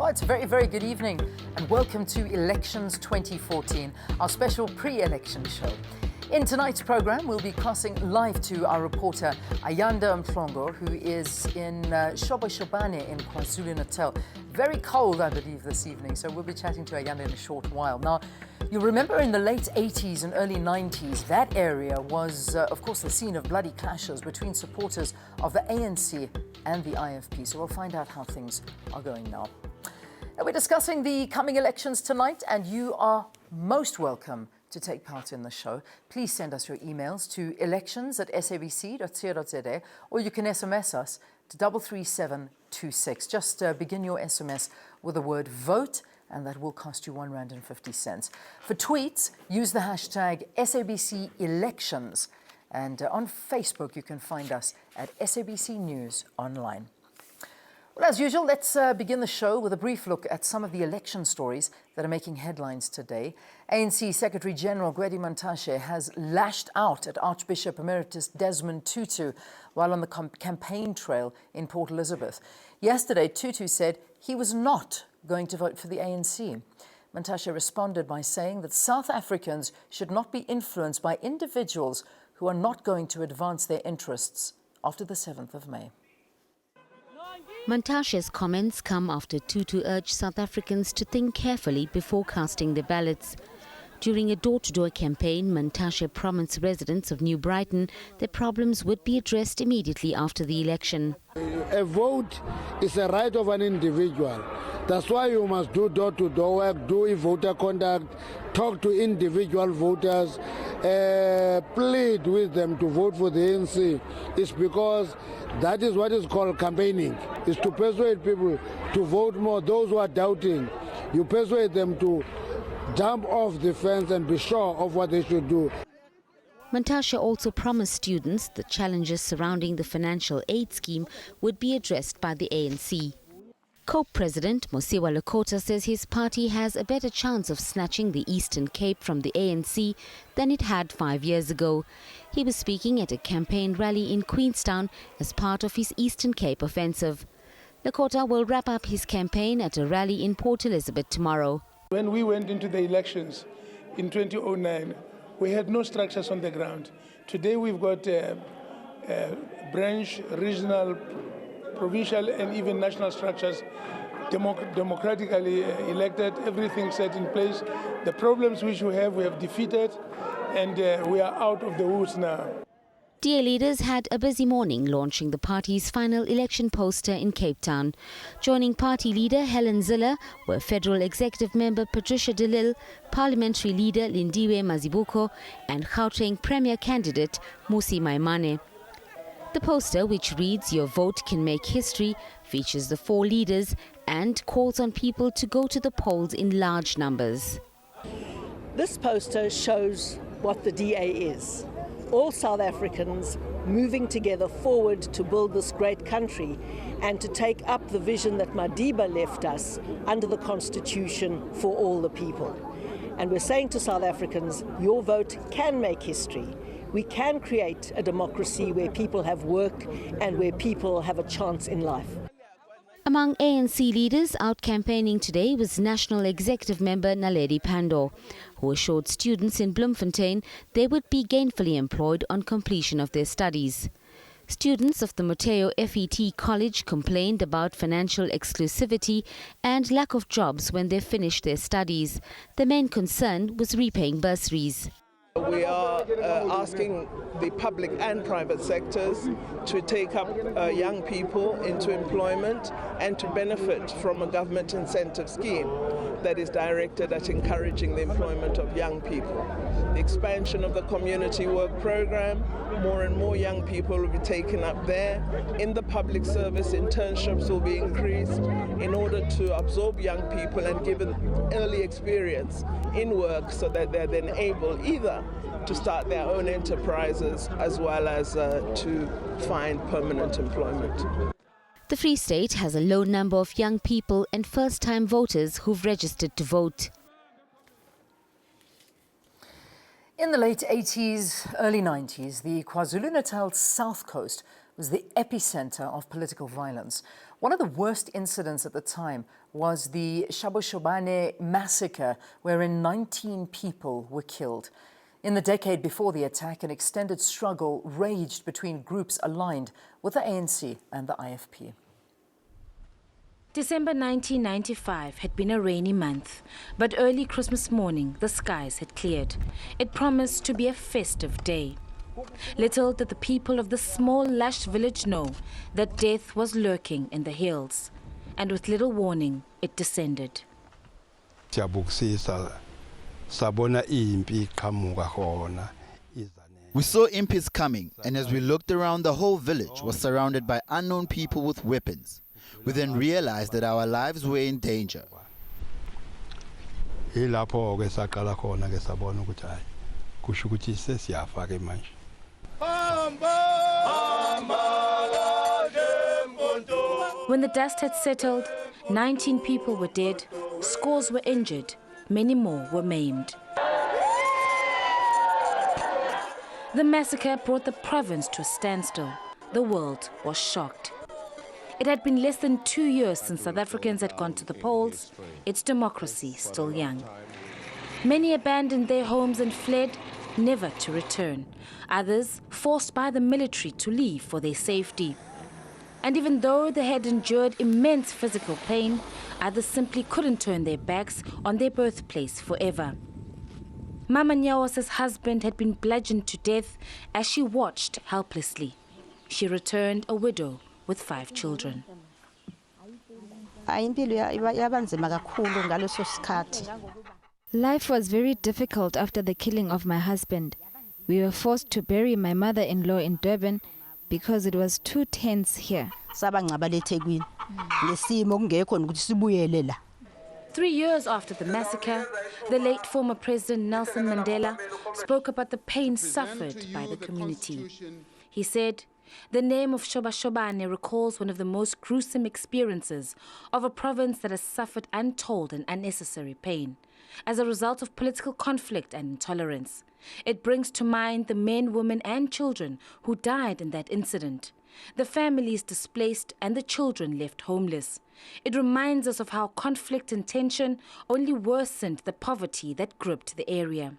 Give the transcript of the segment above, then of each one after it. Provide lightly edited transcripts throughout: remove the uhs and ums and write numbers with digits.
Well, it's a very, very good evening and welcome to Elections 2014, our special pre-election show. In tonight's program, we'll be crossing live to our reporter Ayanda Mhlongo, who is in Shobashobane in KwaZulu Natal. Very cold, I believe, this evening, so we'll be chatting to Ayanda in a short while. Now, you remember in the late 80s and early 90s, that area was, of course, the scene of bloody clashes between supporters of the ANC and the IFP. So we'll find out how things are going now. We're discussing the coming elections tonight, and you are most welcome to take part in the show. Please send us your emails to elections@sabc.co.za, or you can SMS us to 33726. Just begin your SMS with the word vote, and that will cost you R1.50. For tweets, use the hashtag SABC Elections. And on Facebook, you can find us at SABC News Online. Well, as usual, let's begin the show with a brief look at some of the election stories that are making headlines today. ANC Secretary-General Gwede Mantashe has lashed out at Archbishop Emeritus Desmond Tutu while on the campaign trail in Port Elizabeth. Yesterday, Tutu said he was not going to vote for the ANC. Mantashe responded by saying that South Africans should not be influenced by individuals who are not going to advance their interests after the 7th of May. Mantashe's comments come after Tutu urged South Africans to think carefully before casting their ballots. During a door-to-door campaign, Mantashe promised residents of New Brighton that problems would be addressed immediately after the election. A vote is a right of an individual. That's why you must do door-to-door work, do voter conduct, talk to individual voters, plead with them to vote for the ANC. It's because that is what is called campaigning, is to persuade people to vote more. Those who are doubting, you persuade them to jump off the fence and be sure of what they should do. Mantashe also promised students the challenges surrounding the financial aid scheme would be addressed by the ANC. COPE President Mosiwa Lekota says his party has a better chance of snatching the Eastern Cape from the ANC than it had 5 years ago. He was speaking at a campaign rally in Queenstown as part of his Eastern Cape offensive. Lekota will wrap up his campaign at a rally in Port Elizabeth tomorrow. When we went into the elections in 2009, we had no structures on the ground. Today we've got branch, regional, provincial and even national structures democratically elected, everything set in place. The problems which we have defeated, and we are out of the woods now. DA leaders had a busy morning launching the party's final election poster in Cape Town. Joining party leader Helen Zille were Federal Executive Member Patricia de Lille, Parliamentary Leader Lindiwe Mazibuko and Gauteng Premier Candidate Musi Maimane. The poster, which reads "Your vote can make history," features the four leaders and calls on people to go to the polls in large numbers. This poster shows what the DA is. All South Africans moving together forward to build this great country and to take up the vision that Madiba left us under the Constitution for all the people. And we're saying to South Africans, your vote can make history. We can create a democracy where people have work and where people have a chance in life. Among ANC leaders out campaigning today was National Executive Member Naledi Pandor, who assured students in Bloemfontein they would be gainfully employed on completion of their studies. Students of the Mateo FET College complained about financial exclusivity and lack of jobs when they finished their studies. The main concern was repaying bursaries. We are asking the public and private sectors to take up young people into employment and to benefit from a government incentive scheme that is directed at encouraging the employment of young people. The expansion of the community work program, more and more young people will be taken up there. In the public service, internships will be increased in order to absorb young people and give them early experience in work so that they're then able either to start their own enterprises as well as to find permanent employment. The Free State has a low number of young people and first-time voters who've registered to vote. In the late 80s, early 90s, the KwaZulu Natal South Coast was the epicenter of political violence. One of the worst incidents at the time was the Shobashobane massacre, wherein 19 people were killed. In the decade before the attack, an extended struggle raged between groups aligned with the ANC and the IFP. December 1995 had been a rainy month, but early Christmas morning the skies had cleared. It promised to be a festive day. Little did the people of the small, lush village know that death was lurking in the hills, and with little warning, it descended. We saw impis coming, and as we looked around, the whole village was surrounded by unknown people with weapons. We then realized that our lives were in danger. When the dust had settled, 19 people were dead, scores were injured, many more were maimed. The massacre brought the province to a standstill. The world was shocked. It had been less than 2 years since South Africans had gone to the polls, its democracy still young. Many abandoned their homes and fled, never to return. Others forced by the military to leave for their safety. And even though they had endured immense physical pain, others simply couldn't turn their backs on their birthplace forever. Mama Nyawa's husband had been bludgeoned to death as she watched helplessly. She returned a widow with 5 children. Life was very difficult after the killing of my husband. We were forced to bury my mother-in-law in Durban because it was too tense here. 3 years after the massacre, the late former President Nelson Mandela spoke about the pain suffered by the community. He said, "The name of Shobashobane recalls one of the most gruesome experiences of a province that has suffered untold and unnecessary pain as a result of political conflict and intolerance. It brings to mind the men, women and children who died in that incident, the families displaced and the children left homeless. It reminds us of how conflict and tension only worsened the poverty that gripped the area."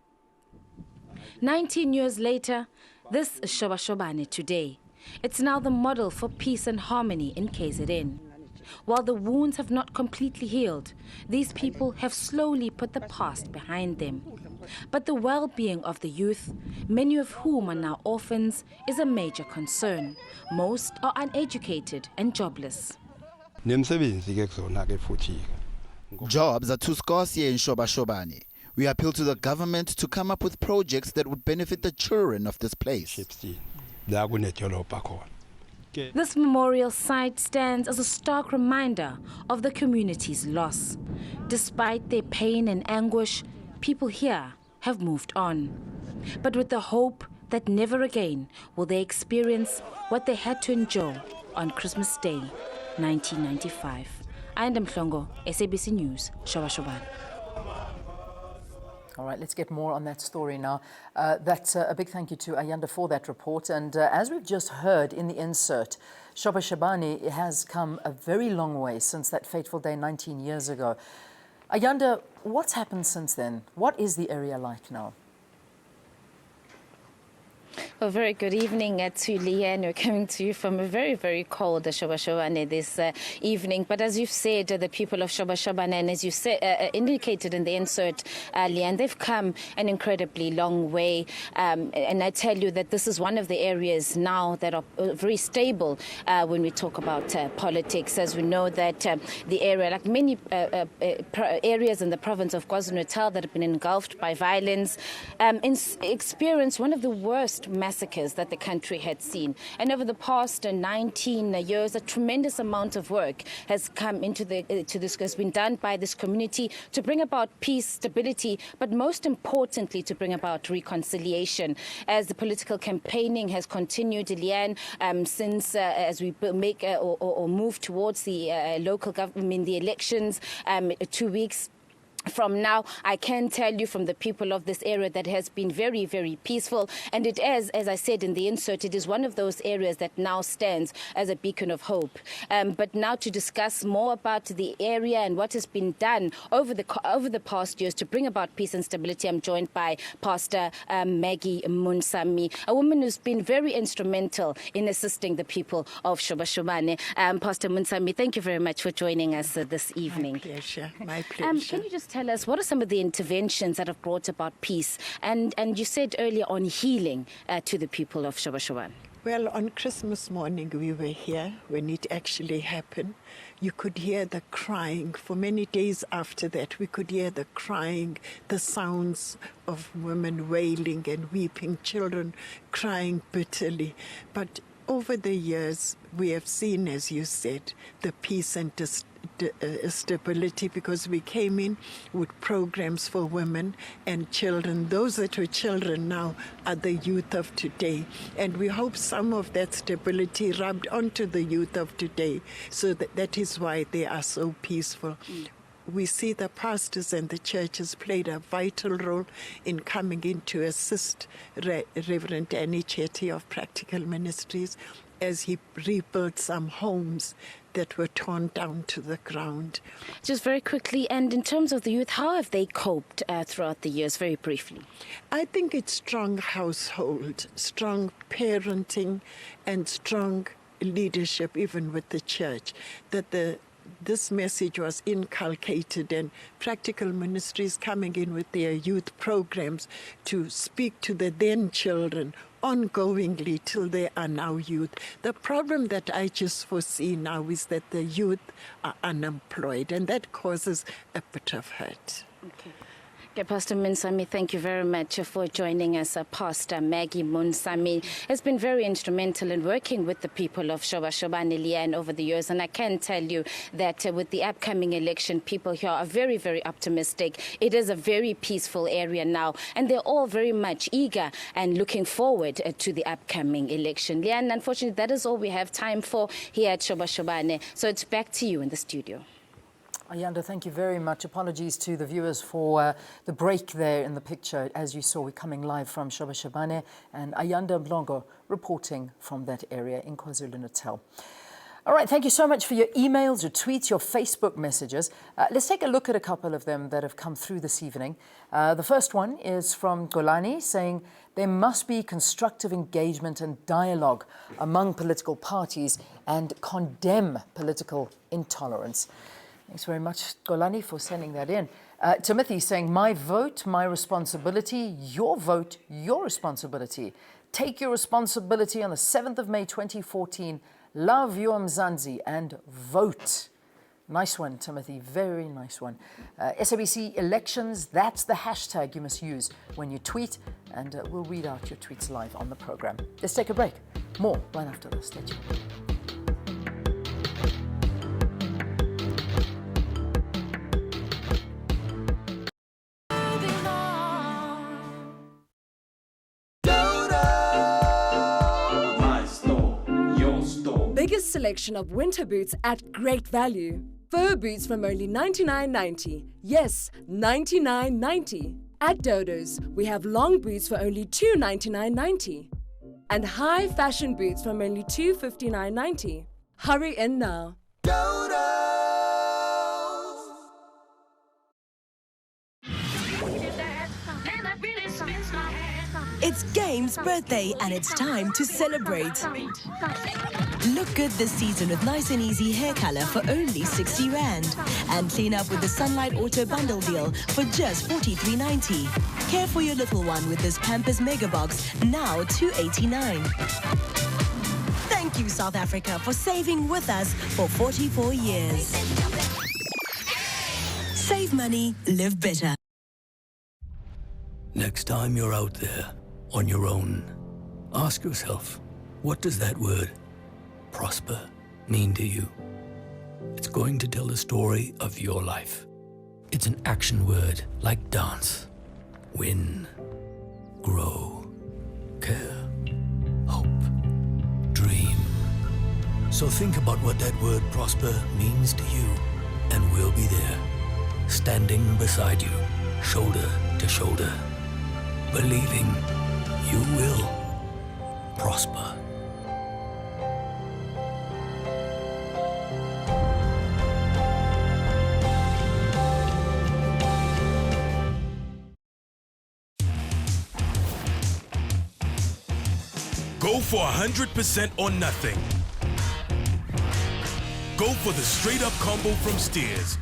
19 years later, this is Shobashobane today. It's now the model for peace and harmony in KZN. While the wounds have not completely healed, these people have slowly put the past behind them. But the well-being of the youth, many of whom are now orphans, is a major concern. Most are uneducated and jobless. Jobs are too scarce here in Shobashobane. We appeal to the government to come up with projects that would benefit the children of this place. This memorial site stands as a stark reminder of the community's loss. Despite their pain and anguish, people here have moved on. But with the hope that never again will they experience what they had to endure on Christmas Day, 1995. Ayanda Mhlongo, SABC News, Shobashobane. All right, let's get more on that story now. That's a big thank you to Ayanda for that report. And as we've just heard in the insert, Shobashobane has come a very long way since that fateful day 19 years ago. Ayanda, what's happened since then? What is the area like now? Well, very good evening to Leanne. We're coming to you from a very, very cold Shobashobane this evening. But as you've said, the people of Shobashobane, and as you indicated in the insert, Leanne, they've come an incredibly long way. And I tell you that this is one of the areas now that are very stable when we talk about politics. As we know that the area, like many areas in the province of KwaZulu Natal that have been engulfed by violence, experienced one of the worst massacres that the country had seen. And over the past 19 years, a tremendous amount of work has come into has been done by this community to bring about peace, stability, but most importantly to bring about reconciliation. As the political campaigning has continued, Leanne, since as we make or move towards the local government, the elections, 2 weeks from now, I can tell you from the people of this area that has been very, very peaceful. And it is, as I said in the insert, it is one of those areas that now stands as a beacon of hope. But now to discuss more about the area and what has been done over the past years to bring about peace and stability, I'm joined by Pastor Maggie Munsami, a woman who's been very instrumental in assisting the people of Shobashobane. Pastor Munsami, thank you very much for joining us this evening. My pleasure. My pleasure. Can you just tell us what are some of the interventions that have brought about peace? And you said earlier on healing to the people of Shobashobane. Well, on Christmas morning we were here when it actually happened. You could hear the crying. For many days after that, we could hear the crying, the sounds of women wailing and weeping, children crying bitterly. But over the years, we have seen, as you said, the peace and stability, because we came in with programs for women and children. Those that were children now are the youth of today. And we hope some of that stability rubbed onto the youth of today. So that is why they are so peaceful. We see the pastors and the churches played a vital role in coming in to assist Reverend Annie Chetty of Practical Ministries as he rebuilt some homes that were torn down to the ground. Just very quickly, and in terms of the youth, how have they coped throughout the years, very briefly? I think it's strong household, strong parenting, and strong leadership, even with the church, that this message was inculcated, and Practical Ministries coming in with their youth programs to speak to the then children ongoingly till they are now youth. The problem that I just foresee now is that the youth are unemployed, and that causes a bit of hurt. Okay. Pastor Munsami, thank you very much for joining us. Pastor Maggie Munsami has been very instrumental in working with the people of Shobashobane Liane over the years, and I can tell you that with the upcoming election, people here are very, very optimistic. It is a very peaceful area now, and they're all very much eager and looking forward to the upcoming election. Liane, unfortunately, that is all we have time for here at Shobashobane, so it's back to you in the studio. Ayanda, thank you very much. Apologies to the viewers for the break there in the picture. As you saw, we're coming live from Shobashobane, and Ayanda Mhlongo reporting from that area in KwaZulu Natal. All right, thank you so much for your emails, your tweets, your Facebook messages. Let's take a look at a couple of them that have come through this evening. The first one is from Golani saying there must be constructive engagement and dialogue among political parties and condemn political intolerance. Thanks very much, Golani, for sending that in. Timothy saying, my vote, my responsibility, your vote, your responsibility. Take your responsibility on the 7th of May 2014. Love your Mzansi and vote. Nice one, Timothy. Very nice one. SABC elections, that's the hashtag you must use when you tweet, and we'll read out your tweets live on the program. Let's take a break. More right after this. Stay tuned. Biggest selection of winter boots at great value. Fur boots from only $99.90. Yes, $99.90. At Dodo's, we have long boots for only $299.90. And high fashion boots from only $259.90. Hurry in now. It's Game's birthday and it's time to celebrate. Look good this season with nice and easy hair color for only 60 Rand. And clean up with the Sunlight Auto Bundle deal for just 43.90. Care for your little one with this Pampers Mega Box, now 289. Thank you, South Africa, for saving with us for 44 years. Save money, live better. Next time you're out there on your own, ask yourself, what does that word, prosper, mean to you? It's going to tell the story of your life. It's an action word like dance, win, grow, care, hope, dream. So think about what that word prosper means to you, and we'll be there. standing beside you, shoulder to shoulder, believing you will prosper. Go for 100% or nothing. Go for the straight-up combo from Steers.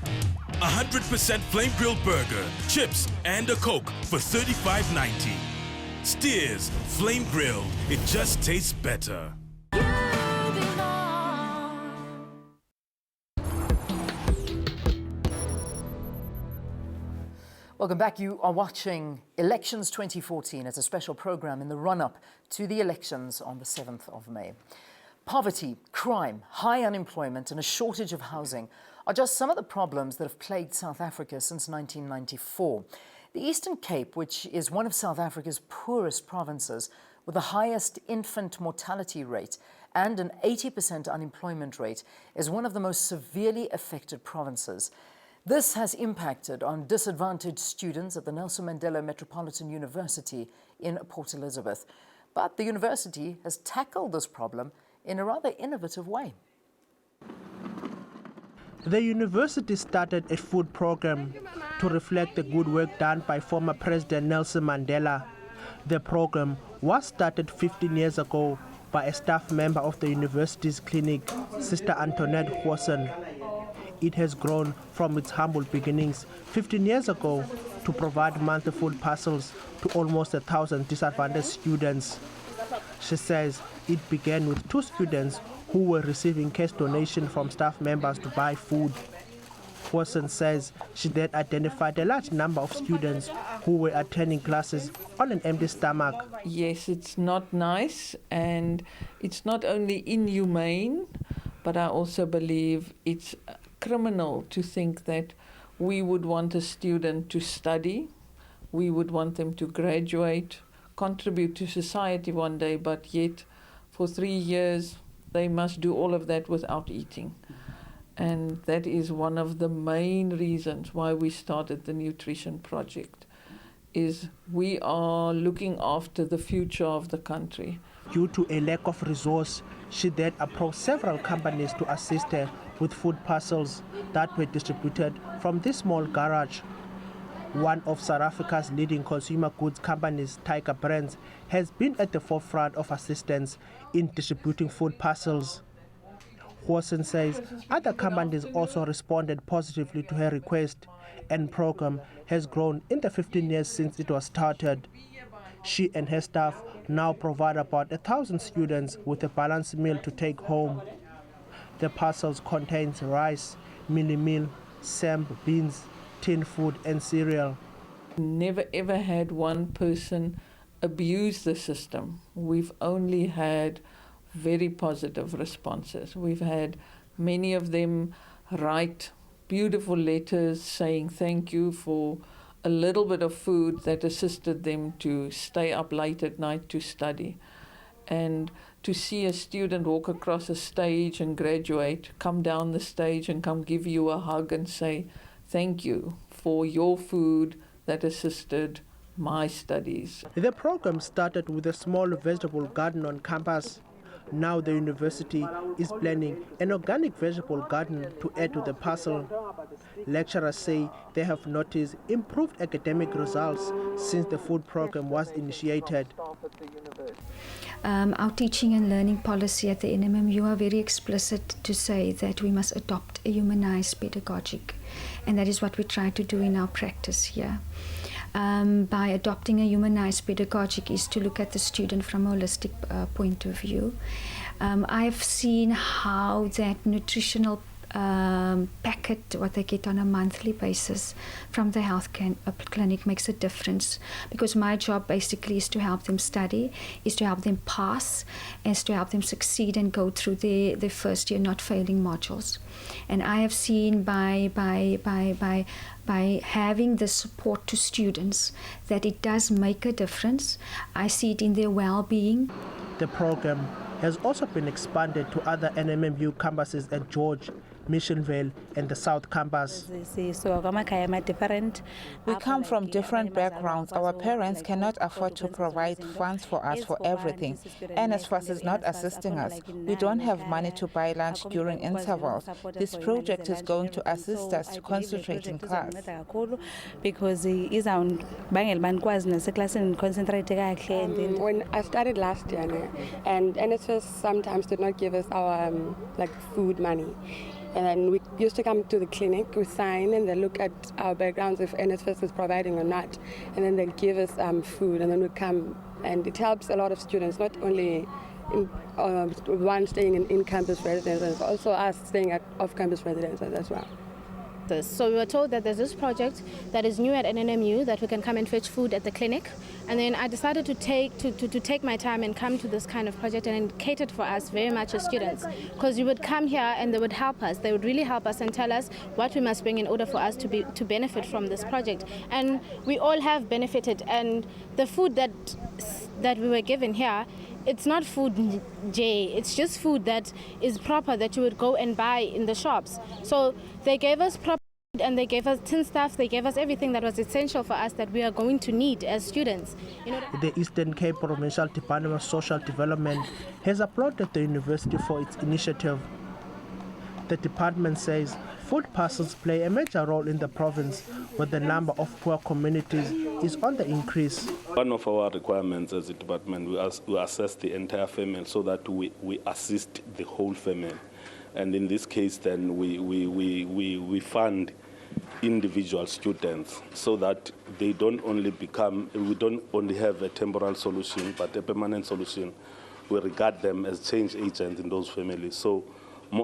100% flame grilled burger, chips, and a Coke for $35.90. Steers, flame grilled, it just tastes better. Welcome back. You are watching Elections 2014. It's a special program in the run-up to the elections on the 7th of May. Poverty, crime, high unemployment and a shortage of housing are just some of the problems that have plagued South Africa since 1994. The Eastern Cape, which is one of South Africa's poorest provinces with the highest infant mortality rate and an 80% unemployment rate, is one of the most severely affected provinces. This has impacted on disadvantaged students at the Nelson Mandela Metropolitan University in Port Elizabeth. But the university has tackled this problem in a rather innovative way. The university started a food program to reflect the good work done by former President Nelson Mandela. The program was started 15 years ago by a staff member of the university's clinic, Sister Antoinette Hawson. It has grown from its humble beginnings 15 years ago to provide monthly food parcels to almost 1,000 disadvantaged students. She says it began with 2 students who were receiving cash donations from staff members to buy food. Hawson says she then identified a large number of students who were attending classes on an empty stomach. Yes, it's not nice, and it's not only inhumane, but I also believe it's criminal to think that we would want a student to study, we would want them to graduate, contribute to society one day, but yet for 3 years they must do all of that without eating. And that is one of the main reasons why we started the Nutrition Project, is we are looking after the future of the country. Due to a lack of resource, she then approached several companies to assist her with food parcels that were distributed from this small garage. One of South Africa's leading consumer goods companies, Tiger Brands, has been at the forefront of assistance in distributing food parcels. Hawson says other companies also responded positively to her request, and program has grown in the 15 years since it was started. She and her staff now provide about 1,000 students with a balanced meal to take home. The parcels contain rice, mini meal, samp, beans, tin food and cereal. Never ever had one person abuse the system. We've only had very positive responses. We've had many of them write beautiful letters saying thank you for a little bit of food that assisted them to stay up late at night to study. And to see a student walk across a stage and graduate, come down the stage and come give you a hug and say thank you for your food that assisted my studies. The program started with a small vegetable garden on campus. Now the university is planning an organic vegetable garden to add to the parcel. Lecturers say they have noticed improved academic results since the food program was initiated. Our teaching and learning policy at the NMMU are very explicit to say that we must adopt a humanized pedagogic, and that is what we try to do in our practice here. By adopting a humanized pedagogic is to look at the student from a holistic point of view. I've seen how that nutritional packet, what they get on a monthly basis from the health clinic, makes a difference, because my job basically is to help them study, is to help them pass, is to help them succeed and go through their first year not failing modules. And I have seen by having the support to students that it does make a difference. I see it in their well-being. The program has also been expanded to other NMMU campuses at George, Missionville, and the South Campus. We come from different backgrounds. Our parents cannot afford to provide funds for us for everything. NSFAS is not assisting us. We don't have money to buy lunch during intervals. This project is going to assist us to concentrate in class. Because when I started last year, and NSFAS sometimes did not give us our food money. And then we used to come to the clinic, we sign, and they look at our backgrounds if NSFAS is providing or not. And then they give us food, and then we come. And it helps a lot of students, not only one staying in campus residences, also us staying at off-campus residences as well. So we were told that there's this project that is new at NNMU that we can come and fetch food at the clinic, and then I decided to take my time and come to this kind of project, and it catered for us very much as students, because you would come here and they would help us. They would really help us and tell us what we must bring in order for us to benefit from this project, and we all have benefited. And the food that we were given here, it's not food J, it's just food that is proper that you would go and buy in the shops. So they gave us proper food, and they gave us tin stuff, they gave us everything that was essential for us that we are going to need as students. The Eastern Cape Provincial Department of Social Development has applauded the university for its initiative. The department says food parcels play a major role in the province, where the number of poor communities is on the increase. One of our requirements as a department, we assess the entire family so that we assist the whole family. And in this case, then we fund individual students so that they don't only we don't only have a temporal solution, but a permanent solution. We regard them as change agents in those families. So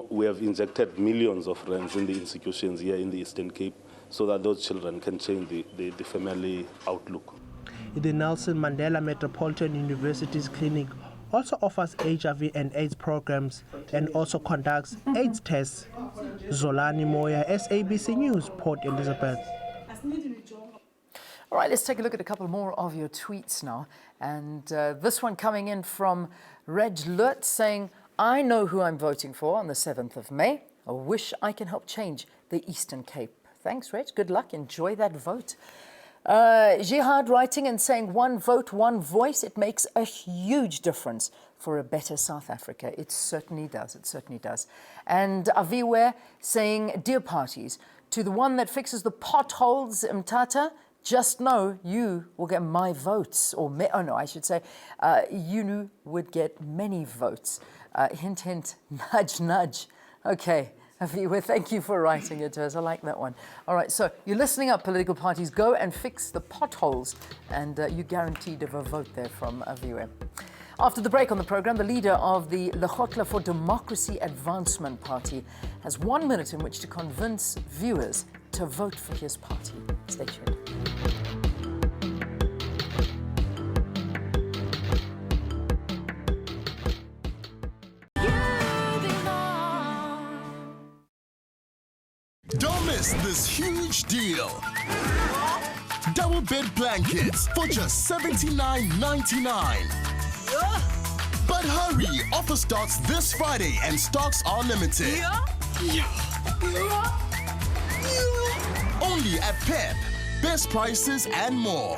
we have injected millions of rands in the institutions here in the Eastern Cape so that those children can change the family outlook. The Nelson Mandela Metropolitan University's clinic also offers HIV and AIDS programs and also conducts AIDS tests. Zolani Moya, SABC News, Port Elizabeth. All right, let's take a look at a couple more of your tweets now. And this one coming in from Reg Lut saying, I know who I'm voting for on the 7th of May. I wish I can help change the Eastern Cape. Thanks, Reg. Good luck. Enjoy that vote. Jihad writing and saying, one vote, one voice. It makes a huge difference for a better South Africa. It certainly does. It certainly does. And Aviwe saying, dear parties, to the one that fixes the potholes, Mtata, just know you will get my votes. I should say, you would get many votes. Hint, hint, nudge, nudge. Okay, Aviwe, thank you for writing it to us. I like that one. All right, so you're listening up, political parties. Go and fix the potholes, and you're guaranteed of a vote there from Aviwe. After the break on the program, the leader of the Lekgotla for Democracy Advancement Party has 1 minute in which to convince viewers to vote for his party. Stay tuned. Don't miss this huge deal. Double bed blankets for just $79.99. But hurry, offer starts this Friday and stocks are limited. Only at Pep. Best prices and more.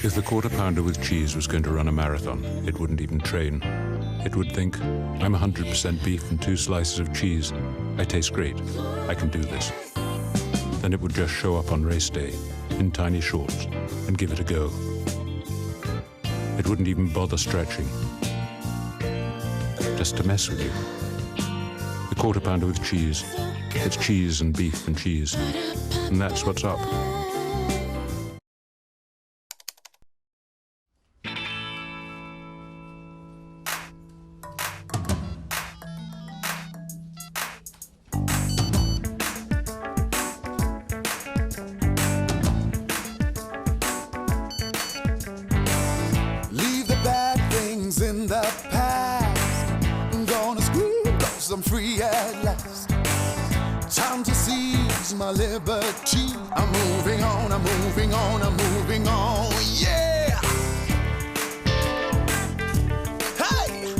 If the quarter pounder with cheese was going to run a marathon, it wouldn't even train. It would think, I'm 100% beef and 2 slices of cheese. I taste great. I can do this. Then it would just show up on race day in tiny shorts and give it a go. It wouldn't even bother stretching, just to mess with you. The quarter pounder with cheese. It's cheese and beef and cheese. And that's what's up. I'm free at last. Time to seize my liberty. I'm moving on, I'm moving on, I'm moving on, yeah! Hey!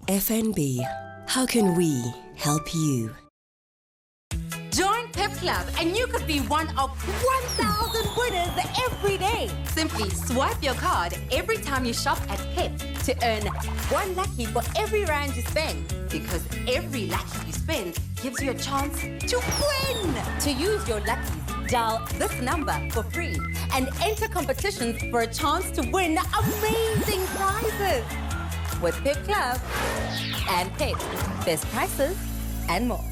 FNB, how can we help you? Join Pep Club and you could be one of 1,000 winners every day. Simply swipe your card every time you shop at Pep to earn 1 lucky for every rand you spend. Because every lucky you spend gives you a chance to win. To use your luckies, dial this number for free and enter competitions for a chance to win amazing prizes. With Pep Club and Pep, best prices and more.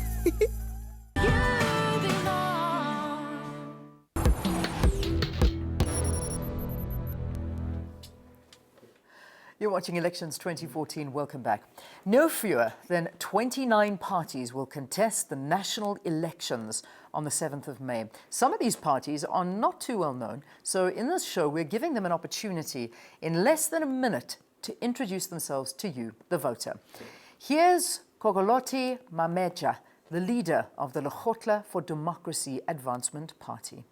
You're watching Elections 2014. Welcome back. No fewer than 29 parties will contest the national elections on the 7th of May. Some of these parties are not too well known, so in this show we're giving them an opportunity in less than a minute to introduce themselves to you, the voter. Here's Kokoloti Mameja, the leader of the Lekgotla for Democracy Advancement Party.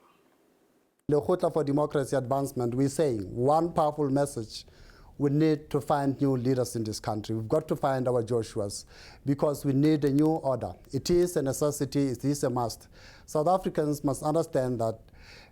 Lekgotla for Democracy Advancement, we're saying one powerful message. We need to find new leaders in this country. We've got to find our Joshuas because we need a new order. It is a necessity, it is a must. South Africans must understand that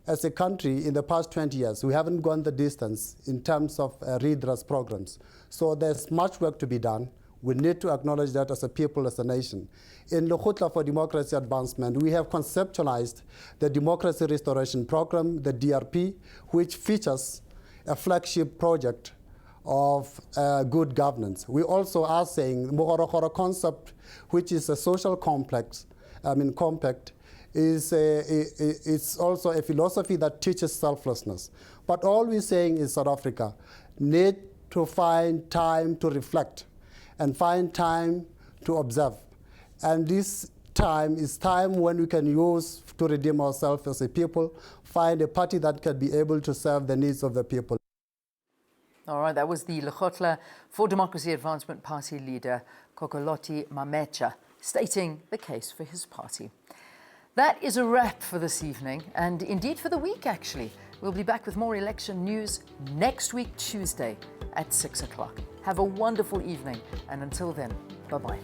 as a country in the past 20 years, we haven't gone the distance in terms of redress programs. So there's much work to be done. We need to acknowledge that as a people, as a nation. In Lekgotla for Democracy Advancement, we have conceptualized the Democracy Restoration Program, the DRP, which features a flagship project of good governance. We also are saying Mogorogoro concept, which is a social compact, it's also a philosophy that teaches selflessness. But all we're saying is South Africa need to find time to reflect and find time to observe. And this time is time when we can use to redeem ourselves as a people, find a party that can be able to serve the needs of the people. All right, that was the Lekgotla for Democracy Advancement Party leader, Kokoloti Mameja, stating the case for his party. That is a wrap for this evening, and indeed for the week, actually. We'll be back with more election news next week, Tuesday at 6 o'clock. Have a wonderful evening, and until then, bye-bye.